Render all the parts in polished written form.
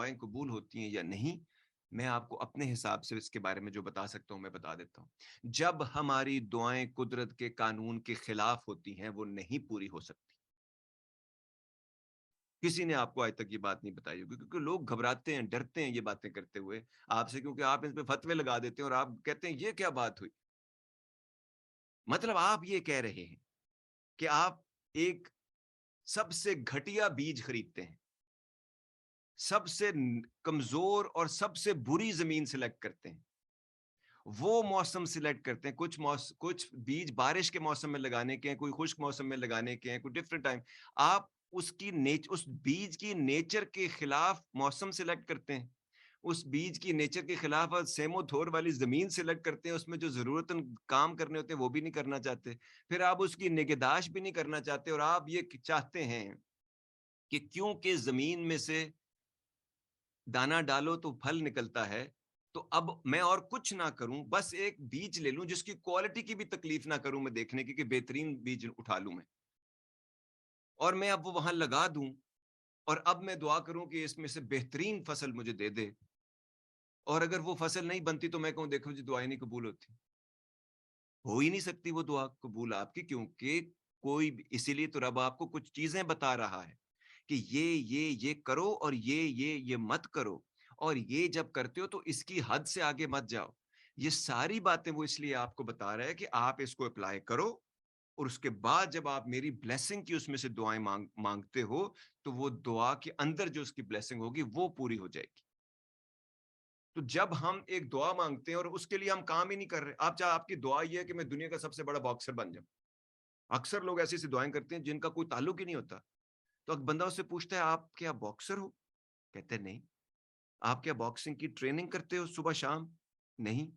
دعائیں قبول ہوتی ہیں یا نہیں، میں آپ کو اپنے حساب سے اس کے بارے میں جو بتا سکتا ہوں میں بتا دیتا ہوں۔ جب ہماری دعائیں قدرت کے قانون کے خلاف ہوتی ہیں وہ نہیں پوری ہو سکتی۔ کسی نے آپ کو آج تک یہ بات نہیں بتائی ہوگی، کیونکہ لوگ گھبراتے ہیں، ڈرتے ہیں یہ باتیں کرتے ہوئے آپ سے، کیونکہ آپ اس پہ فتوے لگا دیتے ہیں اور آپ کہتے ہیں یہ کیا بات ہوئی۔ مطلب آپ یہ کہہ رہے ہیں کہ آپ ایک سب سے گھٹیا بیج خریدتے ہیں، سب سے کمزور اور سب سے بری زمین سلیکٹ کرتے ہیں، وہ موسم سلیکٹ کرتے ہیں، کچھ بیج بارش کے موسم میں لگانے کے ہیں، کوئی خشک موسم میں لگانے کے ہیں، کوئی ڈفرینٹ ٹائم۔ آپ اس بیج کی نیچر کے خلاف موسم سلیکٹ کرتے ہیں، اس بیج کی نیچر کے خلاف سیمو تھور والی زمین سلیکٹ کرتے ہیں، اس میں جو ضرورت کام کرنے ہوتے ہیں وہ بھی نہیں کرنا چاہتے، پھر آپ اس کی نگہداشت بھی نہیں کرنا چاہتے، اور آپ یہ چاہتے ہیں کہ کیونکہ زمین میں سے دانا ڈالو تو پھل نکلتا ہے، تو اب میں اور کچھ نہ کروں، بس ایک بیج لے لوں جس کی کوالٹی کی بھی تکلیف نہ کروں میں دیکھنے کی کہ بہترین بیج اٹھا لوں میں، اور میں اب وہ وہاں لگا دوں، اور اب میں دعا کروں کہ اس میں سے بہترین فصل مجھے دے دے، اور اگر وہ فصل نہیں بنتی تو میں کہوں دیکھو جی دعائیں نہیں قبول ہوتی، ہو ہی نہیں سکتی وہ دعا قبول آپ کی، کیونکہ اسی لیے تو رب آپ کو کچھ چیزیں بتا رہا ہے کہ یہ کرو اور یہ مت کرو، اور یہ جب کرتے ہو تو اس کی حد سے آگے مت جاؤ۔ یہ ساری باتیں وہ اس لیے آپ کو بتا رہا ہے کہ آپ اس کو اپلائی کرو، اور اس کے بعد جب آپ میری بلیسنگ کی اس میں سے دعائیں مانگتے ہو تو وہ دعا کے اندر جو اس کی بلیسنگ ہوگی وہ پوری ہو جائے گی۔ تو جب ہم ایک دعا مانگتے ہیں اور اس کے لیے ہم کام ہی نہیں کر رہے، آپ کی دعا یہ ہے کہ میں دنیا کا سب سے بڑا باکسر بن جاؤں، اکثر لوگ ایسی ایسی دعائیں کرتے ہیں جن کا کوئی تعلق ہی نہیں ہوتا، تو ایک بندہ اس سے پوچھتا ہے آپ کیا باکسر ہو؟ کہتے ہیں نہیں۔ آپ کیا باکسنگ کی ٹریننگ کرتے ہو صبح شام؟ نہیں۔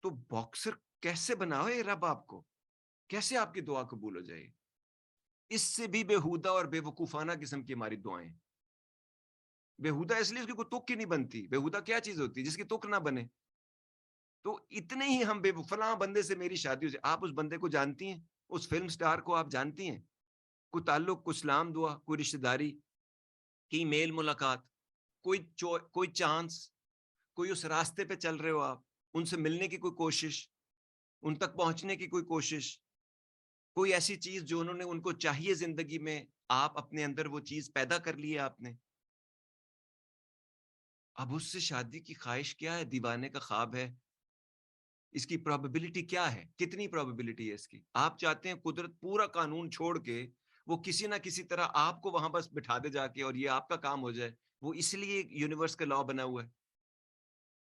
تو باکسر کیسے بنا ہے رب آپ کو؟ کیسے آپ کی دعا قبول ہو جائے؟ اس سے بھی بےہودہ اور بے وقوفانہ قسم کی ہماری دعائیں۔ بےہودہ اس لیے اس کی کوئی تک ہی نہیں بنتی، بےہودہ کیا چیز ہوتی ہے جس کی تک نہ بنے؟ تو اتنے ہی ہم فلاں بندے سے میری شادی ہو جائے، آپ اس بندے کو جانتی ہیں؟ اس فلم سٹار کو آپ جانتی ہیں؟ کوئی تعلق، کوئی سلام دعا، کوئی رشتہ داری کی میل ملاقات، کوئی چانس، کوئی اس راستے پہ چل رہے ہو آپ، ان سے ملنے کی کوئی کوشش، ان تک پہنچنے کی کوئی کوشش، کوئی ایسی چیز جو انہوں نے ان کو چاہیے زندگی میں، آپ اپنے اندر وہ چیز پیدا کر لی ہے آپ نے، اب اس سے شادی کی خواہش کیا ہے؟ دیوانے کا خواب ہے؟ اس کی پروبیبلٹی کیا ہے؟ کتنی پروبیبلٹی ہے اس کی؟ آپ چاہتے ہیں قدرت پورا قانون چھوڑ کے وہ کسی نہ کسی طرح آپ کو وہاں بس بٹھا دے جا کے اور یہ آپ کا کام ہو جائے، وہ اس لیے یونیورس کا لا بنا ہوا ہے۔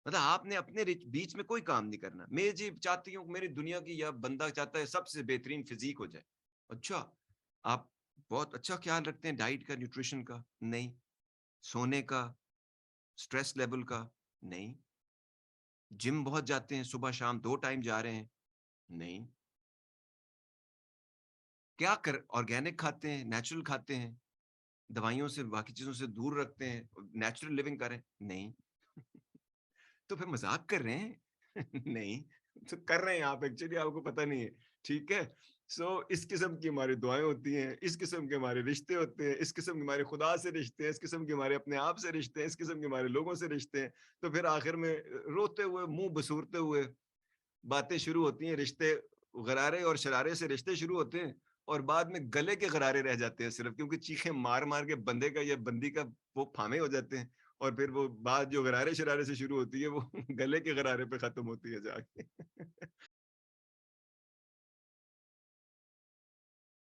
مطلب آپ نے اپنے بیچ میں کوئی کام نہیں کرنا۔ میں جی چاہتی ہوں کہ میری دنیا کی یا بندہ چاہتا ہے سب سے بہترین فزیک ہو جائے، اچھا آپ بہت اچھا خیال رکھتے ہیں ڈائٹ کا، نیوٹریشن کا؟ نہیں۔ سونے کا، سٹریس لیول کا؟ نہیں۔ جم بہت جاتے ہیں، صبح شام 2 ٹائم جا رہے ہیں؟ نہیں۔ کیا آرگینک کھاتے ہیں، نیچرل کھاتے ہیں، دوائیوں سے باقی چیزوں سے دور رکھتے ہیں، نیچرل لیونگ کریں؟ نہیں۔ تو پھر مذاق کر رہے ہیں؟ نہیں، تو کر رہے ہیں آپ، ایکچولی آپ کو پتہ نہیں ہے، ٹھیک ہے؟ سو اس قسم کی ہماری دعائیں ہوتی ہیں، اس قسم کے ہمارے رشتے ہوتے ہیں، اس قسم کے ہمارے خدا سے رشتے ہیں، اس قسم کے ہمارے اپنے آپ سے رشتے ہیں، اس قسم کے ہمارے لوگوں سے رشتے ہیں، تو پھر آخر میں روتے ہوئے، منہ بسورتے ہوئے باتیں شروع ہوتی ہیں، رشتے غرارے اور شرارے سے رشتے شروع ہوتے ہیں، اور بعد میں گلے کے غرارے رہ جاتے ہیں صرف، کیونکہ چیخیں مار مار کے بندے کا یا بندی کا وہ پھامے ہو جاتے ہیں، اور پھر وہ بات جو غرارے شرارے سے شروع ہوتی ہے وہ گلے کے غرارے پہ ختم ہوتی ہے جا کے۔